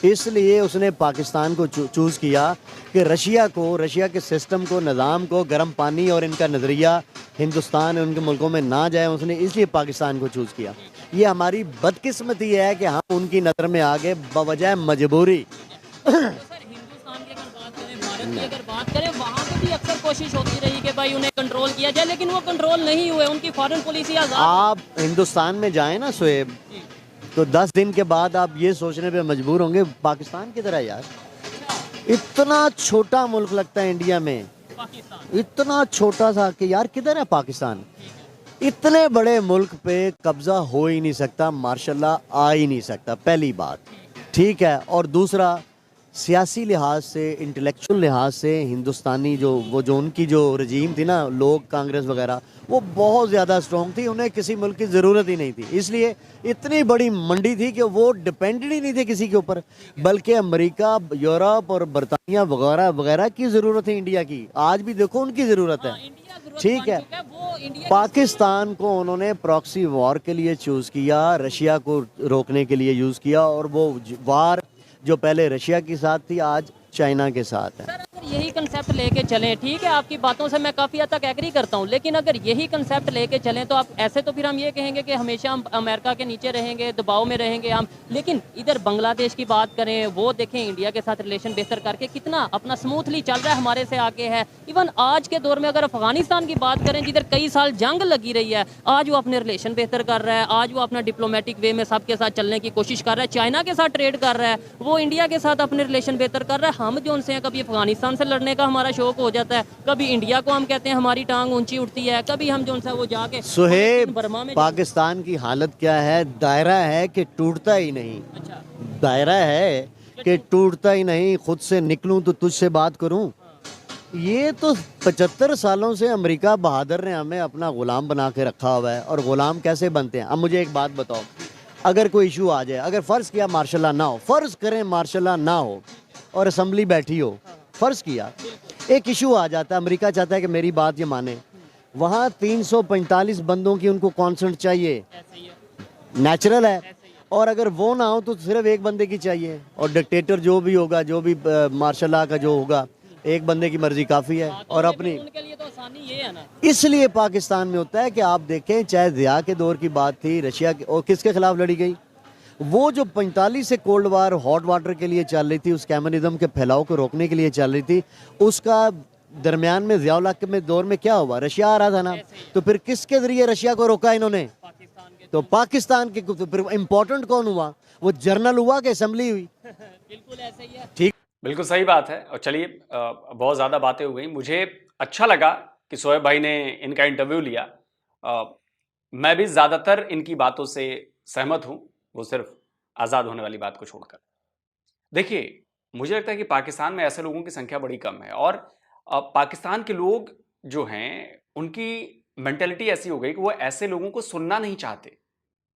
इसलिए उसने पाकिस्तान को चूज़ किया कि रशिया के सिस्टम को, निज़ाम को, गर्म पानी और इनका नज़रिया हिंदुस्तान और उनके मुल्कों में ना जाए, उसने इसलिए पाकिस्तान को चूज़ किया। ये हमारी बदकिस्मती है कि हम उनकी नज़र में आ गए बवजह मजबूरी। तो सर हिंदुस्तान की अगर बात करें, भारत की अगर बात करें, वहाँ पे भी अक्सर कोशिश होती रही कि भाई उन्हें कंट्रोल किया जाए, लेकिन वो कंट्रोल नहीं हुए। उनकी फॉरेन पॉलिसी आज़ाद। आप हिंदुस्तान में जाएं ना शुएब, तो 10 दिन के बाद आप ये सोचने पे मजबूर होंगे पाकिस्तान की तरह यार। इतना छोटा मुल्क लगता है इंडिया में, पाकिस्तान इतना छोटा सा कि यार किधर है पाकिस्तान। इतने बड़े मुल्क पे कब्जा हो ही नहीं सकता, मार्शल्लाह आ ही नहीं सकता, पहली बात। ठीक है, और दूसरा सियासी लिहाज से, इंटेलेक्चुअल लिहाज से हिंदुस्तानी जो उनकी जो रजीम थी ना, लोग कांग्रेस वगैरह, वो बहुत ज़्यादा स्ट्रॉन्ग थी। उन्हें किसी मुल्क की ज़रूरत ही नहीं थी, इसलिए इतनी बड़ी मंडी थी कि वो डिपेंडेंट ही नहीं थे किसी के ऊपर, बल्कि अमेरिका, यूरोप और बरतानिया वगैरह वगैरह की ज़रूरत है इंडिया की। आज भी देखो उनकी ज़रूरत है। ठीक है, पाकिस्तान को उन्होंने प्रॉक्सी वॉर के लिए चूज़ किया, रशिया को रोकने के लिए यूज़ किया, और वो वार जो पहले रशिया के साथ थी आज चाइना के साथ है। सर अगर यही कंसेप्ट लेके चलें, ठीक है आपकी बातों से मैं काफ़ी हद तक एग्री करता हूँ, लेकिन अगर यही कंसेप्ट लेके चलें तो आप ऐसे तो फिर हम ये कहेंगे कि हमेशा हम अमेरिका के नीचे रहेंगे, दबाव में रहेंगे हम। लेकिन इधर बांग्लादेश की बात करें, वो देखें इंडिया के साथ रिलेशन बेहतर करके कितना अपना स्मूथली चल रहा है, हमारे से आगे है। इवन आज के दौर में अगर अफगानिस्तान की बात करें, जिधर कई साल जंग लगी रही है, आज वो अपने रिलेशन बेहतर कर रहा है, आज वो अपना डिप्लोमेटिक वे में सबके साथ चलने की कोशिश कर रहा है, चाइना के साथ ट्रेड कर रहा है, वो इंडिया के साथ अपने रिलेशन बेहतर कर रहा है। हम जो उनसे हैं, कभी अफगानिस्तान से लड़ने का हमारा शौक हो जाता है, कभी इंडिया को हम कहते हैं हमारी टांग ऊंची उठती है, कभी हम जो उनसे वो जाके सुहेब, बर्मा में पाकिस्तान की हालत क्या है? दायरा है कि टूटता ही नहीं। अच्छा दायरा है कि टूटता ही नहीं। खुद से निकलूं तो तुझसे बात करूं। ये तो 75 सालों से अमेरिका बहादुर ने हमें अपना गुलाम बना के रखा हुआ है, और गुलाम कैसे बनते हैं? अब मुझे एक बात बताओ, अगर कोई इशू आ जाए, अगर फ़र्ज़ किया मार्शल ना हो, फ़र्ज़ करें मार्शल ना हो और असम्बली बैठी हो, फ़र्ज़ किया एक इशू आ जाता है, अमेरिका चाहता है कि मेरी बात ये माने, वहाँ 345 बंदों की उनको कॉन्सेंट चाहिए, नेचुरल है। और अगर वो ना हो तो सिर्फ एक बंदे की चाहिए, और डिक्टेटर जो भी होगा, जो भी मार्शल लॉ का जो होगा, एक बंदे की मर्जी काफ़ी है। और अपनी उनके लिए तो आसानी ये है ना, इसलिए पाकिस्तान में होता है कि आप देखें, चाहे ज़िया के दौर की बात थी, रशिया के, और किसके खिलाफ लड़ी गई? वो जो 45 से कोल्ड वार हॉट वाटर के लिए चल रही थी, उस कम्युनिज्म के फैलाव को रोकने के लिए चल रही थी, उसका दरमियान में ज़िया उल हक में दौर में क्या हुआ? रशिया आ रहा था ना, तो फिर किसके ज़रिए रशिया को रोका इन्होंने? तो पाकिस्तान के। तो फिर इम्पोर्टेंट कौन हुआ? वो जर्नल हुआ कि असेंबली हुई? बिल्कुल ऐसे ही है। ठीक, बिल्कुल सही बात है। और चलिए, बहुत ज़्यादा बातें हो गई। मुझे अच्छा लगा कि शोएब भाई ने इनका इंटरव्यू लिया। मैं भी ज़्यादातर इनकी बातों से सहमत हूँ, वो सिर्फ आज़ाद होने वाली बात को छोड़कर। देखिए, मुझे लगता है कि पाकिस्तान में ऐसे लोगों की संख्या बड़ी कम है, और पाकिस्तान के लोग जो हैं, उनकी मेंटेलिटी ऐसी हो गई कि वो ऐसे लोगों को सुनना नहीं चाहते,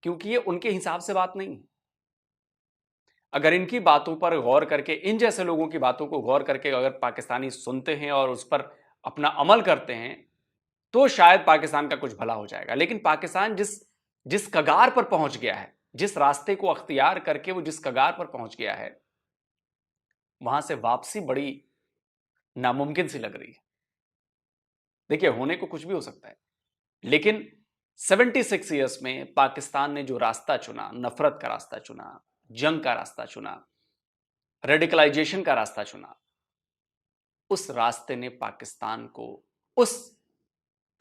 क्योंकि ये उनके हिसाब से बात नहीं है। अगर इनकी बातों पर गौर करके, इन जैसे लोगों की बातों को गौर करके अगर पाकिस्तानी सुनते हैं और उस पर अपना अमल करते हैं, तो शायद पाकिस्तान का कुछ भला हो जाएगा। लेकिन पाकिस्तान जिस कगार पर पहुंच गया है, जिस रास्ते को अख्तियार करके वो जिस कगार पर पहुंच गया है, वहां से वापसी बड़ी नामुमकिन सी लग रही है। देखिए, होने को कुछ भी हो सकता है, लेकिन 76 ईयर्स में पाकिस्तान ने जो रास्ता चुना, नफरत का रास्ता चुना, जंग का रास्ता चुना, रेडिकलाइजेशन का रास्ता चुना, उस रास्ते ने पाकिस्तान को उस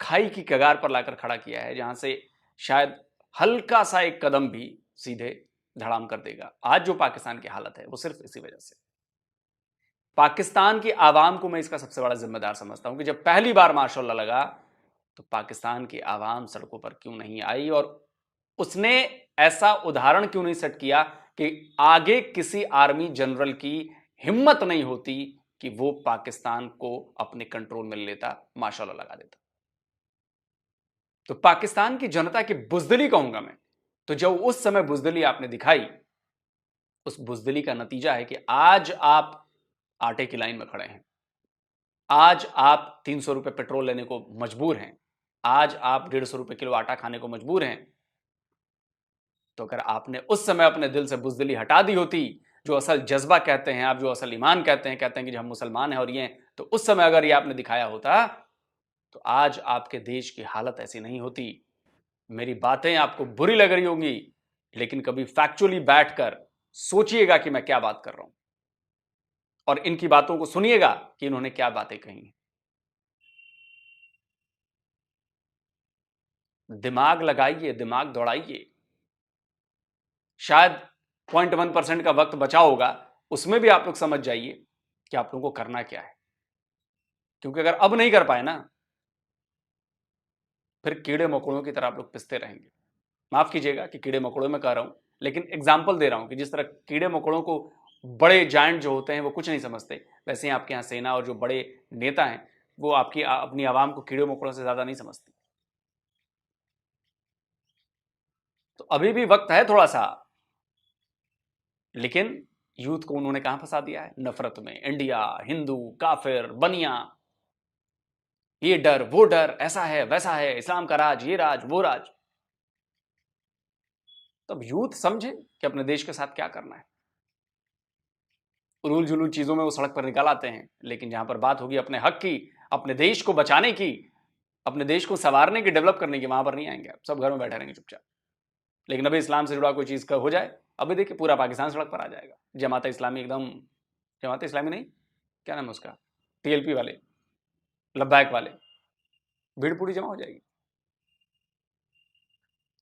खाई की कगार पर लाकर खड़ा किया है, जहां से शायद हल्का सा एक कदम भी सीधे धड़ाम कर देगा। आज जो पाकिस्तान की हालत है वो सिर्फ इसी वजह से। पाकिस्तान की आवाम को मैं इसका सबसे बड़ा जिम्मेदार समझता हूं कि जब पहली बार मार्शल लॉ लगा तो पाकिस्तान की आवाम सड़कों पर क्यों नहीं आई और उसने ऐसा उदाहरण क्यों नहीं सेट किया कि आगे किसी आर्मी जनरल की हिम्मत नहीं होती कि वो पाकिस्तान को अपने कंट्रोल में लेता, मार्शल लॉ लगा देता। तो पाकिस्तान की जनता की बुजदिली कहूंगा मैं, तो जब उस समय बुजदिली आपने दिखाई, उस बुजदिली का नतीजा है कि आज आप आटे की लाइन में खड़े हैं, आज आप 300 रुपए पेट्रोल लेने को मजबूर हैं, आज आप 150 रुपए किलो आटा खाने को मजबूर हैं। तो अगर आपने उस समय अपने दिल से बुजदिली हटा दी होती, जो असल जज्बा कहते हैं आप, जो असल ईमान कहते हैं कि जो हम मुसलमान हैं और ये, तो उस समय अगर ये आपने दिखाया होता तो आज आपके देश की हालत ऐसी नहीं होती। मेरी बातें आपको बुरी लग रही होंगी, लेकिन कभी फैक्चुअली बैठकर सोचिएगा कि मैं क्या बात कर रहा हूं और इनकी बातों को सुनिएगा कि इन्होंने क्या बातें कही हैं। दिमाग लगाइए, दिमाग दौड़ाइए। शायद 0.1% का वक्त बचा होगा, उसमें भी आप लोग समझ जाइए कि आप लोगों को करना क्या है, क्योंकि अगर अब नहीं कर पाए ना, फिर कीड़े मकोड़ों की तरह आप लोग पिसते रहेंगे। माफ कीजिएगा कि कीड़े मकोड़ों में कह रहा हूं, लेकिन एग्जाम्पल दे रहा हूं कि जिस तरह कीड़े मकोड़ों को बड़े जायंट जो होते हैं वो कुछ नहीं समझते, वैसे ही आपके यहां सेना और जो बड़े नेता हैं वो आपकी अपनी आवाम को कीड़े मकोड़ों से ज्यादा नहीं समझती। तो अभी भी वक्त है थोड़ा सा, लेकिन यूथ को उन्होंने कहां फंसा दिया है? नफरत में। इंडिया, हिंदू, काफिर, बनिया, ये डर, वो डर, ऐसा है, वैसा है, इस्लाम का राज, ये राज, वो राज। तब यूथ समझे कि अपने देश के साथ क्या करना है। उलूल जुलूल चीजों में वो सड़क पर निकल आते हैं, लेकिन जहां पर बात होगी अपने हक की, अपने देश को बचाने की, अपने देश को संवारने की, डेवलप करने की, वहां पर नहीं आएंगे। सब घर में बैठे रहेंगे चुपचाप। लेकिन अभी इस्लाम से जुड़ा कोई चीज का हो जाए, अभी देखिए पूरा पाकिस्तान सड़क पर आ जाएगा। जमात इस्लामी एकदम, जमात इस्लामी नहीं, क्या नाम है उसका, TLP वाले, लब्बैक वाले, भीड़ पूरी जमा हो जाएगी।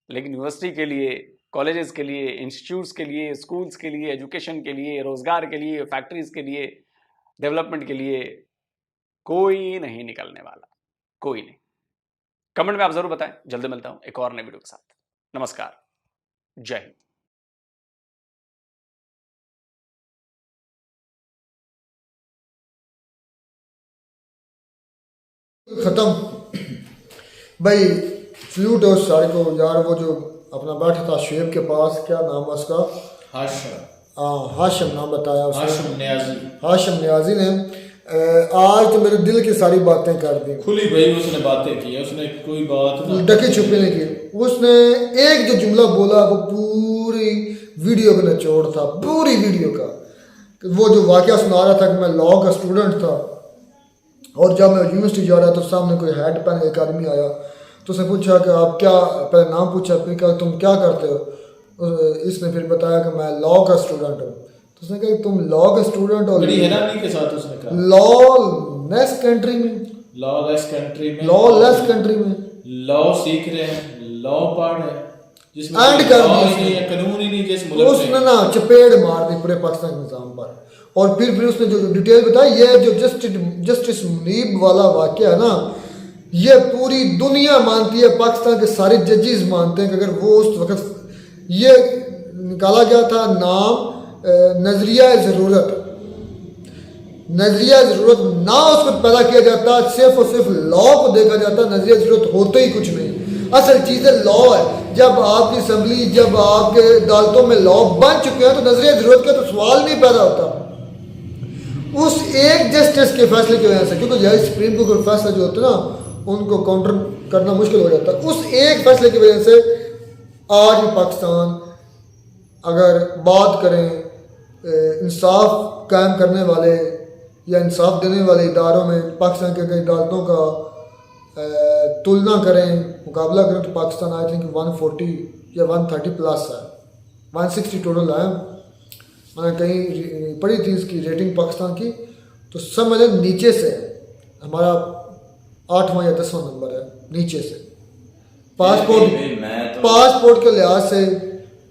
लेकिन यूनिवर्सिटी के लिए, कॉलेजेस के लिए, इंस्टीट्यूट्स के लिए, स्कूल्स के लिए, एजुकेशन के लिए, रोजगार के लिए, फैक्ट्रीज के लिए, डेवलपमेंट के लिए कोई नहीं निकलने वाला, कोई नहीं। कमेंट में आप जरूर बताएं। जल्दी मिलता हूं एक और नए वीडियो के साथ। नमस्कार, जय हिंद। खत्म भाई। सल्यूट है उस सारे को यार, वो जो अपना बैठा था शेब के पास, क्या नाम है उसका, हाशिम नाम बताया उसने, हाशिम न्याजी ने। आज तो मेरे दिल की सारी बातें कर दी, खुली भाई उसने बातें की, उसने कोई बात ढके छुपे नहीं की। उसने एक जो जुमला बोला वो पूरी वीडियो का निचोड़ था, पूरी वीडियो का। वो जो वाकया सुना रहा था कि मैं लॉ का स्टूडेंट था और जब मैं यूनिवर्सिटी जा रहा तो सामने कोई हेड पहन एक आदमी आया, तो उसने पूछा कि आप क्या, पहले नाम पूछा, फिर कहा तुम क्या करते हो। इसने फिर बताया कि मैं लॉ का स्टूडेंट हूँ। तो उसने कहा तुम लॉ का स्टूडेंट हो, बड़ी हैरानी के साथ उसने कहा लॉ लेस कंट्री में, लॉ कंट्री में लॉ सीख रहे हैं, लॉ पढ़ रहे हैं, जिसमें एंड कर दिया कानून ही नहीं, जिस मुल्क में उसने ना चपेड़ मार दी पूरे पाकिस्तान के निजाम पर। और फिर उसने जो डिटेल बताई, ये जो जस्टिस मुनीब वाला वाकया है ना, ये पूरी दुनिया मानती है, पाकिस्तान के सारे जजेस मानते हैं कि अगर वो उस वक्त ये निकाला गया था नाम नजरिया ज़रूरत, नजरिया ज़रूरत ना उसको पैदा किया जाता, सिर्फ और सिर्फ लॉ को देखा जाता, नजरिया ज़रूरत होते ही कुछ नहीं। असल चीज़ है लॉ है। जब आपकी असम्बली, जब आपके अदालतों में लॉ बन चुके हैं तो नजरिया ज़रूरत का तो सवाल नहीं पैदा होता। उस एक जस्टिस के फैसले की वजह से, क्योंकि यह सुप्रीम कोर्ट का फैसला जो होता है ना, उनको काउंटर करना मुश्किल हो जाता है। उस एक फैसले की वजह से आज भी पाकिस्तान, अगर बात करें इंसाफ कायम करने वाले या इंसाफ देने वाले इदारों में, पाकिस्तान के कई अदालतों का तुलना करें, मुकाबला करें, तो पाकिस्तान आई थिंक 140 या 130 प्लस है, 160 टोटल है। मैंने कहीं पढ़ी थी इसकी रेटिंग पाकिस्तान की, तो सब मतलब नीचे से हमारा 8वां या 10वां नंबर है नीचे से। पासपोर्ट के लिहाज से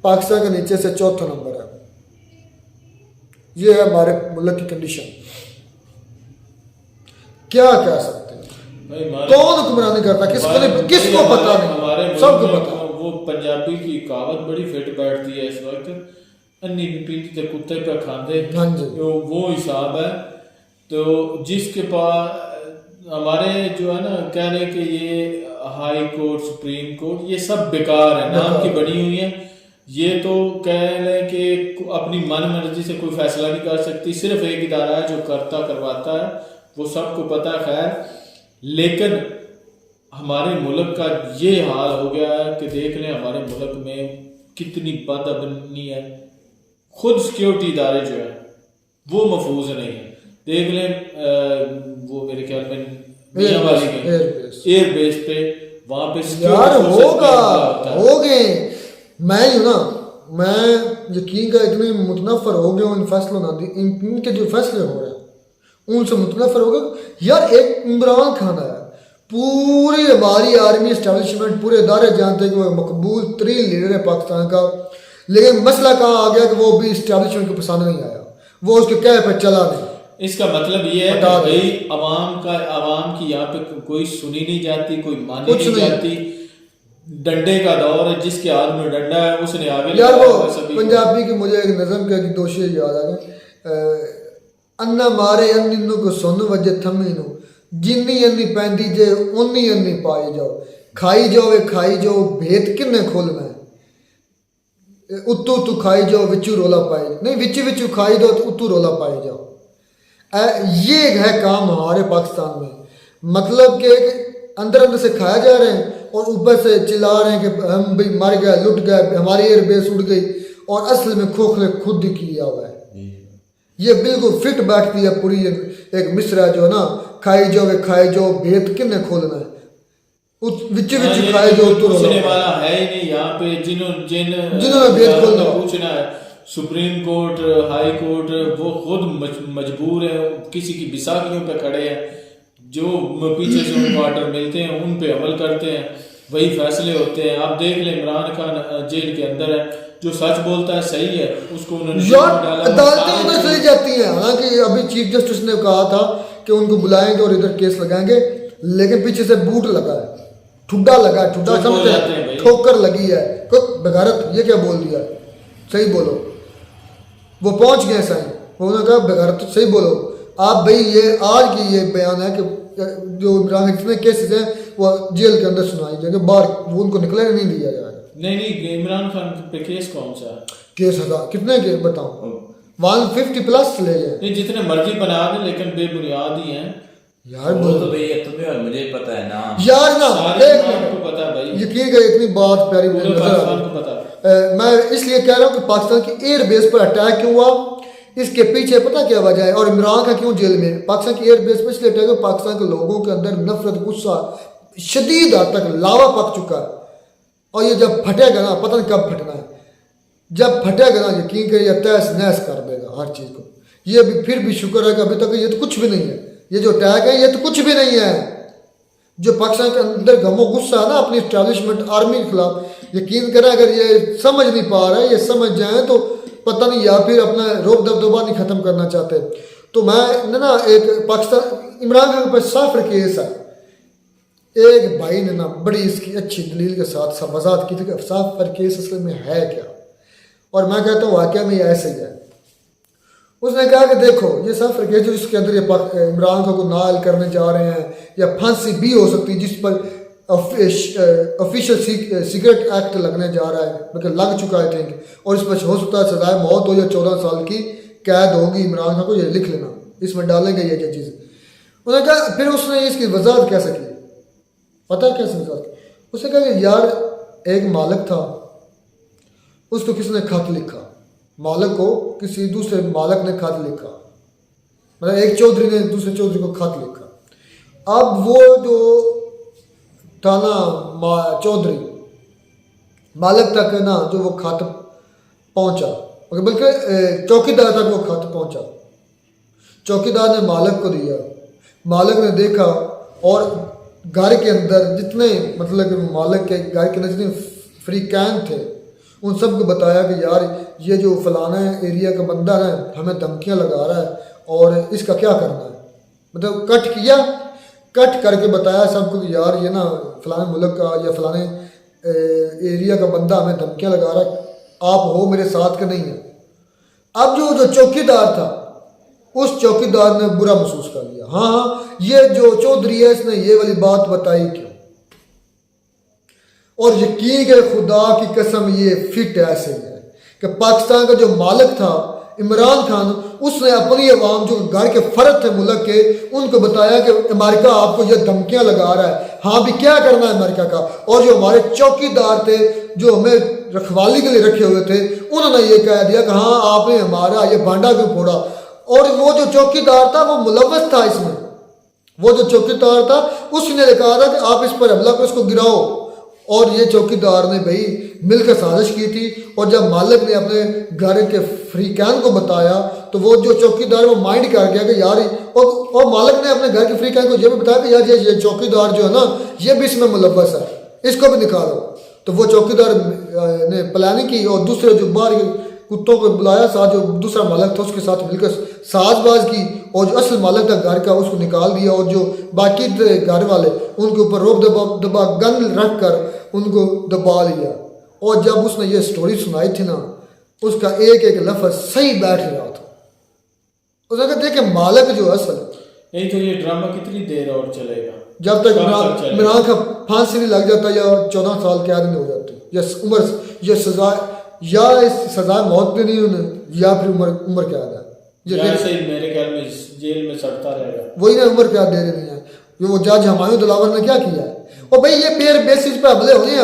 पाकिस्तान के नीचे से चौथा नंबर है। ये है हमारे मुल्क की कंडीशन। क्या कह सकते हैं? भाई कौन हुक्मरानी करता, किसको पता नहीं, हमारे सबको मुल्क में पता। वो पंजाबी की कहावत बड़ी फिट बैठती है इस वक्त, अन्नी पीती तो कुत्ते पे खांदे। हाँ जी। वो हिसाब है। तो जिसके पास हमारे जो है ना कह रहे कि ये हाई कोर्ट, सुप्रीम कोर्ट, ये सब बेकार है, नाम की बनी हुई है। ये तो कह लें कि अपनी मन मर्जी से कोई फैसला नहीं कर सकती। सिर्फ एक इदारा है जो करता करवाता है, वो सबको पता है। खैर, लेकिन हमारे मुल्क का ये हाल हो गया है कि देख लें हमारे मुल्क में कितनी बदअमनी है। खुद सिक्योरिटी इदारे जो है वो महफूज नहीं है। देख लें वो मेरे ख्याल में मियां वाली के एयरबेस पे, वहां पे यार हो गए। मैं ही हूं ना, मैं यकीन का इतने मुतनफर हो गया इन फैसलों ना, इनके जो फैसले हो रहे हैं उनसे मुतनफर हो गया। यार एक इमरान खान है, पूरी हमारी आर्मी एस्टेब्लिशमेंट, पूरे इदारे जानते हैं कि वो मकबूल तरीन लीडर है पाकिस्तान का, लेकिन मसला कहाँ आ गया कि वो भी एस्टेब्लिशमेंट को पसंद नहीं आया, वो उसके कह पे चला नहीं। इसका मतलब ये है कि भाई आवाम की यहाँ पे कोई सुनी नहीं जाती, कोई मानी नहीं जाती। डंडे का दौर है, जिसके हाथ में डंडा है उसने आगे यार वो पंजाबी की मुझे एक नज़म का की दोषी याद आ गया, अन्ना मारे अन्नी को सुन वजे थमी नु, जिन्नी अन्नी पैंदी जे उन्नी अन्नी पाई जाओ, खाई जाओ भेद किन्ने खोलना है, उत्तू तू खाई जाओ विचू रोला पाई, नहीं विचू खाई दो तो उत्तू रोला पाई जाओ। ये है काम हमारे पाकिस्तान में, मतलब कि अंदर अंदर से खाया जा रहे हैं और ऊपर से चिल्ला रहे हैं कि हम भाई मर गए, लुट गए, हमारी एयरबेस उड़ गई, और असल में खोखले खुद ही किया हुआ है। ये बिल्कुल फिट बैठती है पूरी एक मिसरा जो है ना, खाई जाओ भेद किन्ने खोलना है, विच खाए जाओ तो पूछने वाला है ही नहीं यहाँ पे। जिन्होंने भेद खोलना पूछना है, सुप्रीम कोर्ट, हाई कोर्ट, वो खुद मजबूर है, किसी की बिसाखियों पे खड़े हैं, जो पीछे से उनको ऑर्डर मिलते हैं उन पे अमल करते हैं, वही फैसले होते हैं। आप देख लें इमरान खान जेल के अंदर है, जो सच बोलता है सही है उसको उन्होंने अदालतें उधर चली जाती हैं। हालांकि अभी चीफ जस्टिस ने कहा था कि उनको बुलाएंगे और इधर केस लगाएंगे, लेकिन पीछे से बूट लगा है, ठुड्डा लगा है, ठुड्डा समझते हैं, ठोकर लगी है, बेगारत, ये क्या बोल दिया, सही बोलो। वो पहुंच गए सही, उन्होंने कहा बेगारत सही बोलो आप भाई। ये आज की ये बयान है कि जो इमरान जितने केसेस हैं वो जेल के अंदर सुनाई जाएंगे, बाहर वो उनको निकलने नहीं दिया जाएगा। नहीं, इमरान खान पे केस कौन सा केस हजार कितने के बताओ, 150 प्लस ले जाए, नहीं जितने मर्जी बना दें, लेकिन बेबुनियाद ही हैं यार। वो तो भैया तुम्हें और मुझे पता है ना यार ना, एक को पता है भाई, यकीन कर इतनी बात प्यारी मुझे नजर आ रही, पता है। मैं इसलिए कह रहा हूँ कि पाकिस्तान की एयरबेस पर अटैक क्यों हुआ, इसके पीछे पता क्या वजह है, और इमरान खान क्यों जेल में। पाकिस्तान की एयरबेस पर इसलिए अटैक हुआ, पाकिस्तान के लोगों के अंदर नफरत, गुस्सा शदीद हद तक लावा पक चुका है, और ये जब फटेगा ना, पता नहीं कब फटना है, जब फटेगा ना यकीन करिए तहस नहस कर देगा हर चीज़ को। ये भी फिर भी शुक्र है कि अभी तक ये तो कुछ भी नहीं है, ये जो अटैक है ये तो कुछ भी नहीं है। जो पाकिस्तान के अंदर गमो गुस्सा है ना अपनी एस्टैब्लिशमेंट आर्मी के खिलाफ, यकीन करें अगर ये समझ नहीं पा रहे, ये समझ जाए तो पता नहीं, या फिर अपना रोब दबदबा नहीं ख़त्म करना चाहते। तो मैं ना एक पाकिस्तान इमरान खान पर साफर केस है, एक भाई ने ना बड़ी इसकी अच्छी दलील के साथ वजाहत की थी कि साफर केस असल में है क्या, और मैं कहता हूँ वाकई में ऐसे ही है। उसने कहा कि देखो ये साफर केस जो इसके अंदर ये इमरान खान को नाल करने जा रहे हैं, या फांसी भी हो सकती है, जिस पर ऑफिशियल सिगरेट एक्ट लगने जा रहा है, मतलब लग चुका है थिंक, और इस पर हो सकता है सजाए मौत हो या 14 साल की कैद होगी इमरान खान को, ये लिख लेना, इसमें डालेंगे ये चीज़। उन्होंने कहा, फिर उसने इसकी वजाहत कैसे की, पता है कैसे वजाहत की, उसने कहा कि यार एक मालिक था, उसको किसने खत लिखा, मालिक को किसी दूसरे मालिक ने खत लिखा, मतलब एक चौधरी ने दूसरे चौधरी को खत लिखा। अब वो जो था ना चौधरी मालिक तक ना जो वो खत पहुंचा, बल्कि चौकीदार तक वो खत पहुंचा, चौकीदार ने मालिक को दिया, मालिक ने देखा, और घर के अंदर जितने मतलब मालिक के घर के अंदर जितने फ्री कैन थे उन सबको बताया कि यार ये जो फलाना एरिया का बंदा है हमें धमकियां लगा रहा है और इसका क्या करना है। मतलब कट किया, कट करके बताया सबको कि यार ये ना फलाने मुल्क का या फलाने एरिया का बंदा हमें धमकियां लगा रहा है, आप हो मेरे साथ के नहीं है। अब जो चौकीदार था उस चौकीदार ने बुरा महसूस कर लिया, हाँ ये जो चौधरी है इसने ये वाली बात बताई क्यों। और यकीन के खुदा की कसम ये फिट ऐसे है कि पाकिस्तान का जो मालिक था इमरान खान, उसने अपनी अवाम जो घर के फर्द थे मुल्क के उनको बताया कि अमेरिका आपको ये धमकियां लगा रहा है, हाँ भी क्या करना है अमेरिका का। और जो हमारे चौकीदार थे जो हमें रखवाली के लिए रखे हुए थे उन्होंने ये कह दिया कि हाँ आपने हमारा ये भांडा क्यों फोड़ा। और वो जो चौकीदार था वो मुलव्वस था इसमें, वो जो चौकीदार था उसने कहा था कि आप इस पर हमला करो, इसको गिराओ। और ये चौकीदार ने भाई मिलकर साजिश की थी। और जब मालिक ने अपने घर के फ्रीकैन को बताया तो वो जो चौकीदार वो माइंड कर गया कि यार, और मालिक ने अपने घर के फ्रीकैन को ये भी बताया कि यार ये चौकीदार जो है ना ये भी इसमें मुलव्वस है, इसको भी निकालो। तो वो चौकीदार ने प्लानिंग की और दूसरे जो बाहर कुत्तों को बुलाया, साथ जो दूसरा मालिक था उसके साथ मिलकर साजबाज की और जो असल मालिक था घर का उसको निकाल दिया। और जो बाकी घर वाले उनके ऊपर रोक दबा गन रख कर उनको दबा लिया। और जब उसने ये स्टोरी सुनाई थी ना उसका एक एक लफ्ज सही बैठ रहा था। उसने कहा देखे मालिक जो असल नहीं तो ये ड्रामा कितनी देर और चलेगा, जब तक इमरान का फांसी नहीं लग जाता या 14 साल कैद नहीं हो जाती या उम्र या सजा या सजा मौत भी नहीं उन्हें या फिर उम्र कैद है। मेरे ख्याल में जेल में सड़ता रहेगा। वही ना उम्र कैद दे रही है। वो जज हुमायूं दिलावर ने क्या किया है। और भाई ये बेर बेसिस पे हमले हुए हैं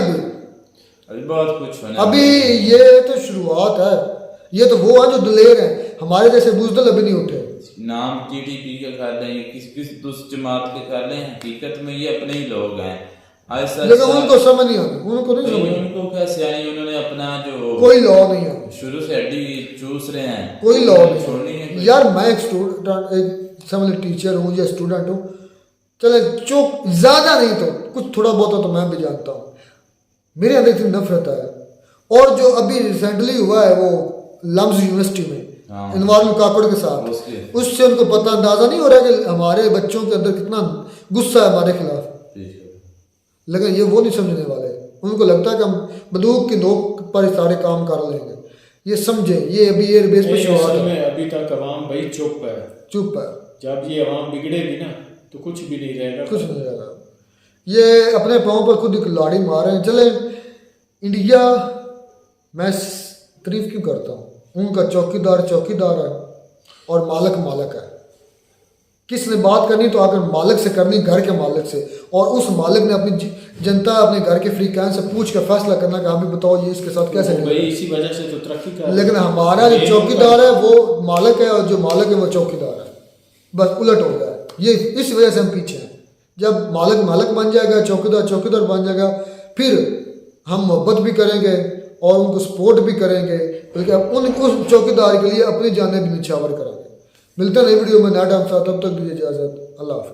अभी बहुत कुछ होना अभी ये तो शुरुआत है। ये तो वो है जो दिलेर है, हमारे जैसे बुजदल अभी नहीं उठे। नाम टीडीपी के कर लें किस दूसरी जमात के कर लें, हकीकत में ये अपने ही लोग हैं। लेकिन उनको समझ नहीं आती, उनको नहीं समझ, उनको कैसे आई, उन्होंने अपना जो कोई लॉ नहीं है, शुरू से हड्डी चूस रहे हैं, कोई लॉ छोड़नी है। यार मैं एक स्टूडेंट एक समझ टीचर हूँ या स्टूडेंट हूँ, चले चुप ज्यादा नहीं तो कुछ थोड़ा बहुत तो मैं भी जानता हूँ। मेरे अंदर इतनी नफरत है। और जो अभी रिसेंटली हुआ है वो लम्स यूनिवर्सिटी में इनवाल्व काकड़ के साथ, उससे उनको पता अंदाजा नहीं हो रहा कि हमारे बच्चों के अंदर कितना गुस्सा है हमारे खिलाफ। लेकिन ये वो नहीं समझने वाले, उनको लगता है कि हम बंदूक की नोक पर सारे काम कर लेंगे। ये समझे ये अभी एयरबेस पे शुरुआत है। अभी तक अवाम भाई चुप है, चुप है। जब ये अवाम बिगड़ेगी ना तो कुछ भी नहीं रहेगा, कुछ नहीं रहेगा। ये अपने पाँव पर खुद लाड़ी मार रहे हैं। चले इंडिया मैं तारीफ क्यों करता हूँ, उनका चौकीदार चौकीदार है और मालिक मालिक है। किसने बात करनी तो आकर मालिक से करनी, घर के मालिक से। और उस मालिक ने अपनी जनता अपने घर के फ्रीकैन से पूछ कर फैसला करना कि हमें बताओ ये इसके साथ कैसे भाई इसी वजह से तो तरक्की कर। लेकिन हमारा जो चौकीदार है वो मालिक है और जो मालिक है वो चौकीदार है, बस उलट हो गया है। ये इस वजह से हम पीछे हैं। जब मालिक मालिक बन जाएगा, चौकीदार चौकीदार बन जाएगा, फिर हम मोहब्बत भी करेंगे और उनको सपोर्ट भी करेंगे, बल्कि उस चौकीदार के लिए अपनी जानें भी निछावर करेंगे। मिलते हैं नई वीडियो में नया टाइम साथ, तब तक दीजिए इजाज़त। अल्लाह हाफ़िज़।